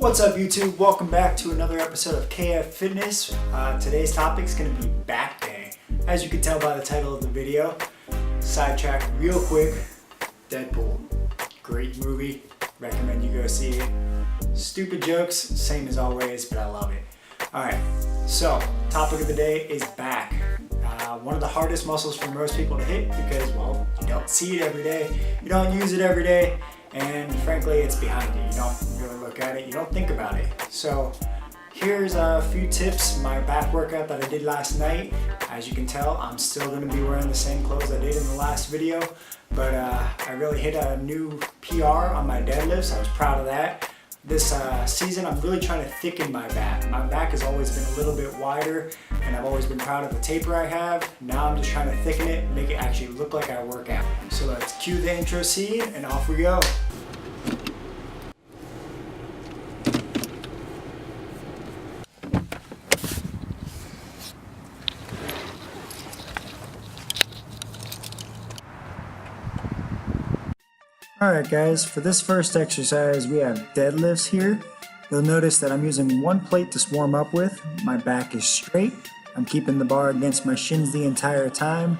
What's up YouTube? Welcome back to another episode of KF Fitness. Today's topic is going to be back day. As you can tell by the title of the video, sidetrack real quick, Deadpool. Great movie, recommend you go see it. Stupid jokes, same as always, but I love it. Alright, so topic of the day is back. One of the hardest muscles for most people to hit because, well, you don't see it every day, you don't use it every day, and frankly it's behind you. You don't really look at it, you don't think about it. So here's a few tips. My back workout that I did last night. As you can tell, I'm still going to be wearing the same clothes I did in the last video, but I really hit a new PR on my deadlifts. I was proud of that. This season I'm really trying to thicken my back. My back has always been a little bit wider and I've always been proud of the taper I have. Now I'm just trying to thicken it and make it actually look like I work out. So let's cue the intro scene and off we go. Alright guys, for this first exercise we have deadlifts here. You'll notice that I'm using one plate to warm up with. My back is straight. I'm keeping the bar against my shins the entire time.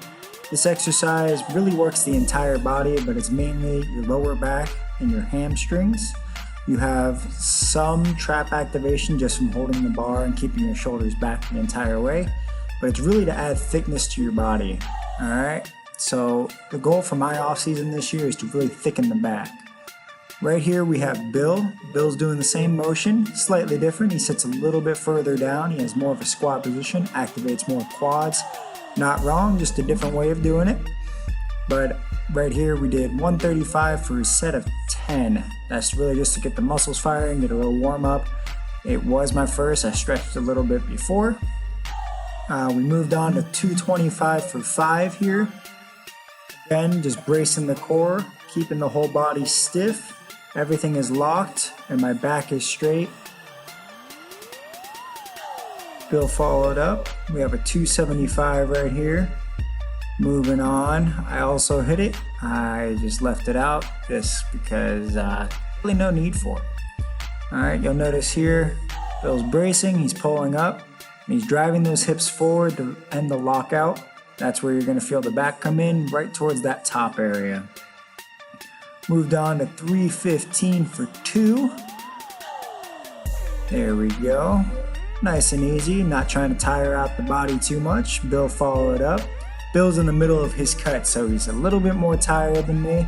This exercise really works the entire body, but it's mainly your lower back and your hamstrings. You have some trap activation just from holding the bar and keeping your shoulders back the entire way, but it's really to add thickness to your body. Alright? So the goal for my off season this year is to really thicken the back. Right here we have Bill. Bill's doing the same motion, slightly different. He sits a little bit further down. He has more of a squat position, activates more quads. Not wrong, just a different way of doing it. But right here we did 135 for a set of 10. That's really just to get the muscles firing, get a little warm up. It was my first, I stretched a little bit before. We moved on to 225 for 5 here. Again, just bracing the core, keeping the whole body stiff. Everything is locked and my back is straight. Bill followed up. We have a 275 right here. Moving on, I also hit it. I just left it out just because really no need for it. Alright, you'll notice here, Bill's bracing, he's pulling up, and he's driving those hips forward to end the lockout. That's where you're going to feel the back come in, right towards that top area. Moved on to 315 for 2. There we go. Nice and easy, not trying to tire out the body too much. Bill followed up. Bill's in the middle of his cut, so he's a little bit more tired than me.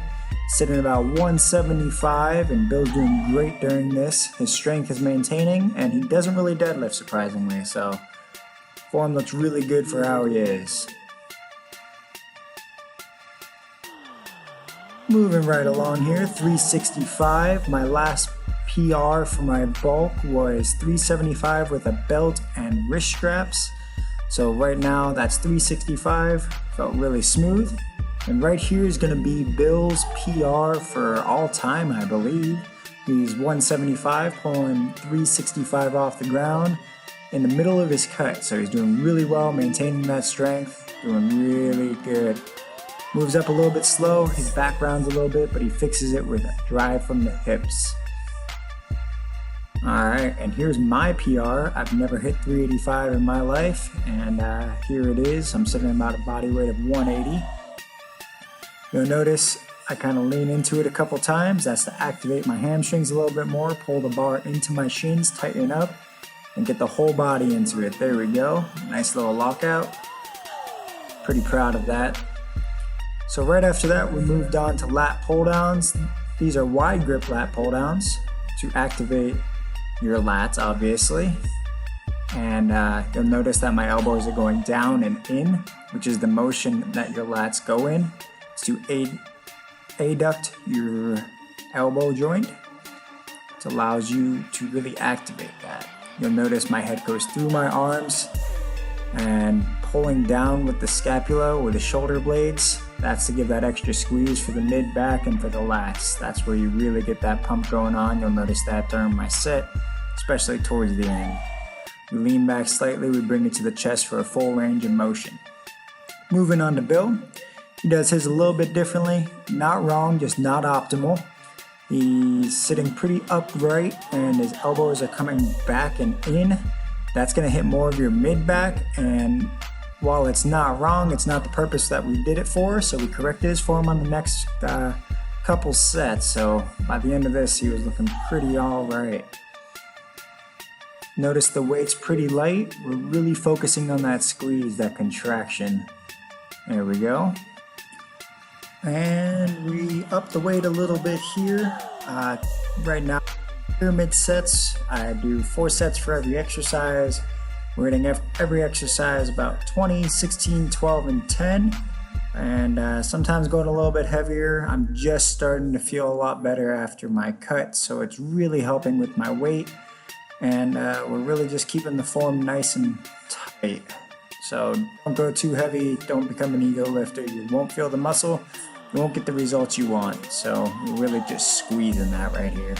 Sitting about 175, and Bill's doing great during this. His strength is maintaining, and he doesn't really deadlift surprisingly, so form looks really good for how he is. Moving right along here, 365. My last PR for my bulk was 375 with a belt and wrist straps. So right now that's 365, felt really smooth. And right here is going to be Bill's PR for all time, I believe. He's 175, pulling 365 off the ground in the middle of his cut. So he's doing really well, maintaining that strength, doing really good. Moves up a little bit slow, his back rounds a little bit, but he fixes it with a drive from the hips. Alright, and here's my PR. I've never hit 385 in my life, and here it is. I'm sitting at about a body weight of 180. You'll notice I kind of lean into it a couple times. That's to activate my hamstrings a little bit more, pull the bar into my shins, tighten up, and get the whole body into it. There we go. Nice little lockout. Pretty proud of that. So right after that, we moved on to lat pull downs. These are wide grip lat pull downs to activate your lats, obviously. And you'll notice that my elbows are going down and in, which is the motion that your lats go in. It's to adduct your elbow joint. It allows you to really activate that. You'll notice my head goes through my arms and pulling down with the scapula or the shoulder blades. That's to give that extra squeeze for the mid back and for the lats. That's where you really get that pump going on. You'll notice that during my set, especially towards the end. We lean back slightly, we bring it to the chest for a full range of motion. Moving on to Bill. He does his a little bit differently. Not wrong, just not optimal. He's sitting pretty upright and his elbows are coming back and in. That's going to hit more of your mid back, and while it's not wrong, it's not the purpose that we did it for, so we corrected his form on the next couple sets. So by the end of this, he was looking pretty all right. Notice the weight's pretty light. We're really focusing on that squeeze, that contraction. There we go. And we up the weight a little bit here. Right now, pyramid sets. I do 4 sets for every exercise. We're hitting every exercise about 20, 16, 12, and 10. And sometimes going a little bit heavier. I'm just starting to feel a lot better after my cut, so it's really helping with my weight. And we're really just keeping the form nice and tight. So don't go too heavy, don't become an ego lifter. You won't feel the muscle, you won't get the results you want. So you're really just squeezing that right here.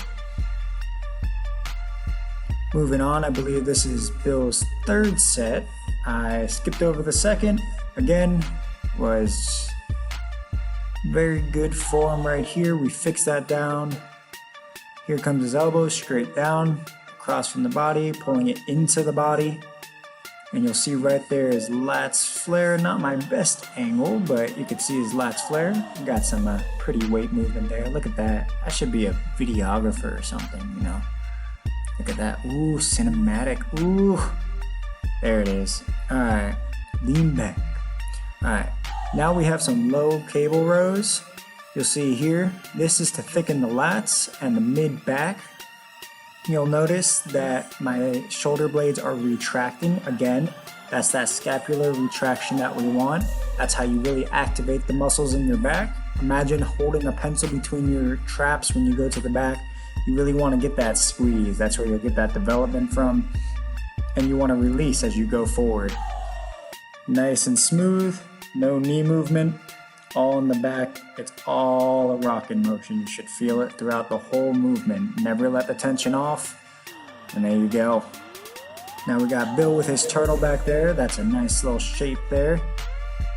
Moving on, I believe this is Bill's 3rd set. I skipped over the second. Again, was very good form right here. We fixed that down. Here comes his elbow straight down, across from the body, pulling it into the body. And you'll see right there his lats flare. Not my best angle, but you can see his lats flare. Got some pretty weight movement there. Look at that. I should be a videographer or something, you know. Look at that. Ooh, cinematic. Ooh. There it is. Alright. Lean back. Alright. Now we have some low cable rows. You'll see here, this is to thicken the lats and the mid back. You'll notice that my shoulder blades are retracting. Again, that's that scapular retraction that we want. That's how you really activate the muscles in your back. Imagine holding a pencil between your traps when you go to the back. You really want to get that squeeze. That's where you'll get that development from. And you want to release as you go forward. Nice and smooth, no knee movement. All in the back, it's all a rocking motion. You should feel it throughout the whole movement. Never let the tension off. And there you go. Now we got Bill with his turtle back there. That's a nice little shape there.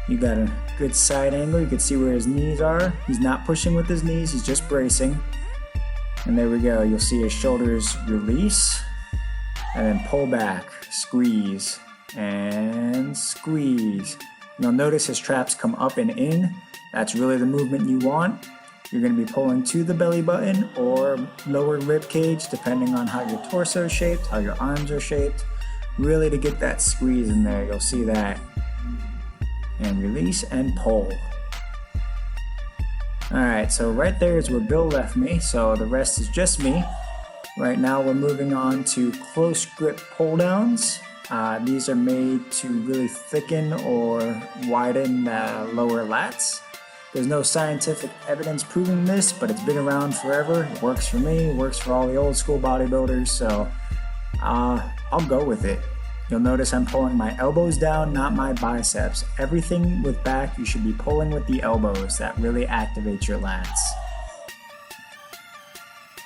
You got a good side angle. You can see where his knees are. He's not pushing with his knees, he's just bracing. And there we go. You'll see his shoulders release. And then pull back, squeeze, and squeeze. You'll notice his traps come up and in. That's really the movement you want. You're going to be pulling to the belly button or lower rib cage, depending on how your torso is shaped, how your arms are shaped. Really to get that squeeze in there, you'll see that. And release and pull. Alright, so right there is where Bill left me, so the rest is just me. Right now we're moving on to close grip pull downs. These are made to really thicken or widen the lower lats. There's no scientific evidence proving this, but it's been around forever. It works for me, it works for all the old school bodybuilders, so I'll go with it. You'll notice I'm pulling my elbows down, not my biceps. Everything with back, you should be pulling with the elbows. That really activates your lats.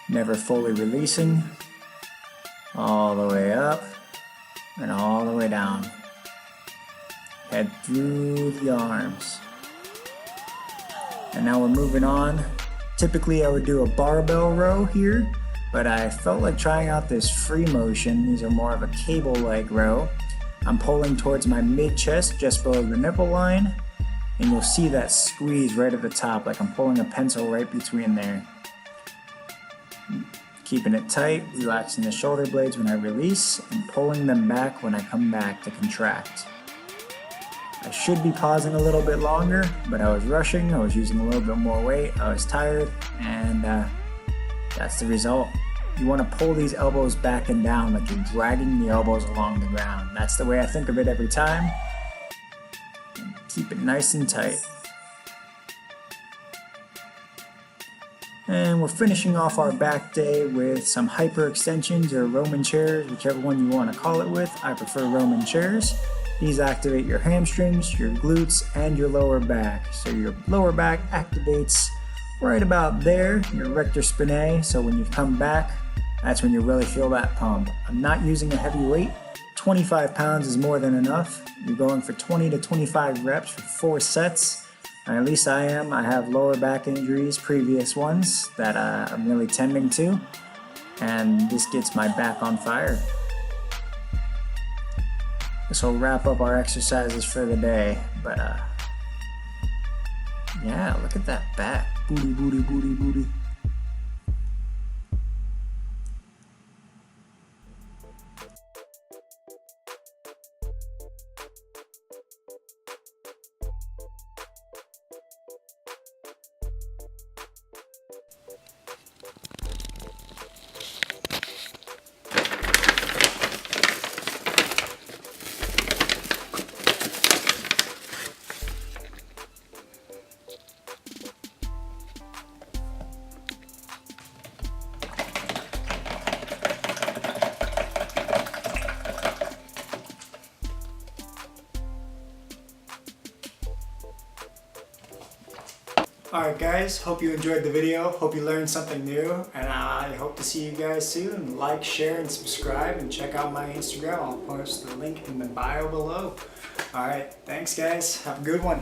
Never fully releasing. All the way up. And all the way down. Head through the arms. And now we're moving on. Typically I would do a barbell row here, but I felt like trying out this free motion. These are more of a cable-like row. I'm pulling towards my mid-chest just below the nipple line, and you'll see that squeeze right at the top, like I'm pulling a pencil right between there. Keeping it tight, relaxing the shoulder blades when I release, and pulling them back when I come back to contract. I should be pausing a little bit longer, but I was rushing, I was using a little bit more weight, I was tired, and that's the result. You want to pull these elbows back and down like you're dragging the elbows along the ground. That's the way I think of it every time. And keep it nice and tight. And we're finishing off our back day with some hyperextensions or Roman chairs, whichever one you want to call it with. I prefer Roman chairs. These activate your hamstrings, your glutes, and your lower back. So your lower back activates right about there, your rector spinae. So when you come back, that's when you really feel that pump. I'm not using a heavy weight. 25 pounds is more than enough. You're going for 20 to 25 reps for 4 sets. Or at least I am. I have lower back injuries, previous ones, that I'm really tending to. And this gets my back on fire. This will wrap up our exercises for the day. But yeah, look at that back. Booty, booty, booty, booty. Alright guys, hope you enjoyed the video, hope you learned something new, and I hope to see you guys soon. Like, share, and subscribe, and check out my Instagram. I'll post the link in the bio below. Alright, thanks guys, have a good one.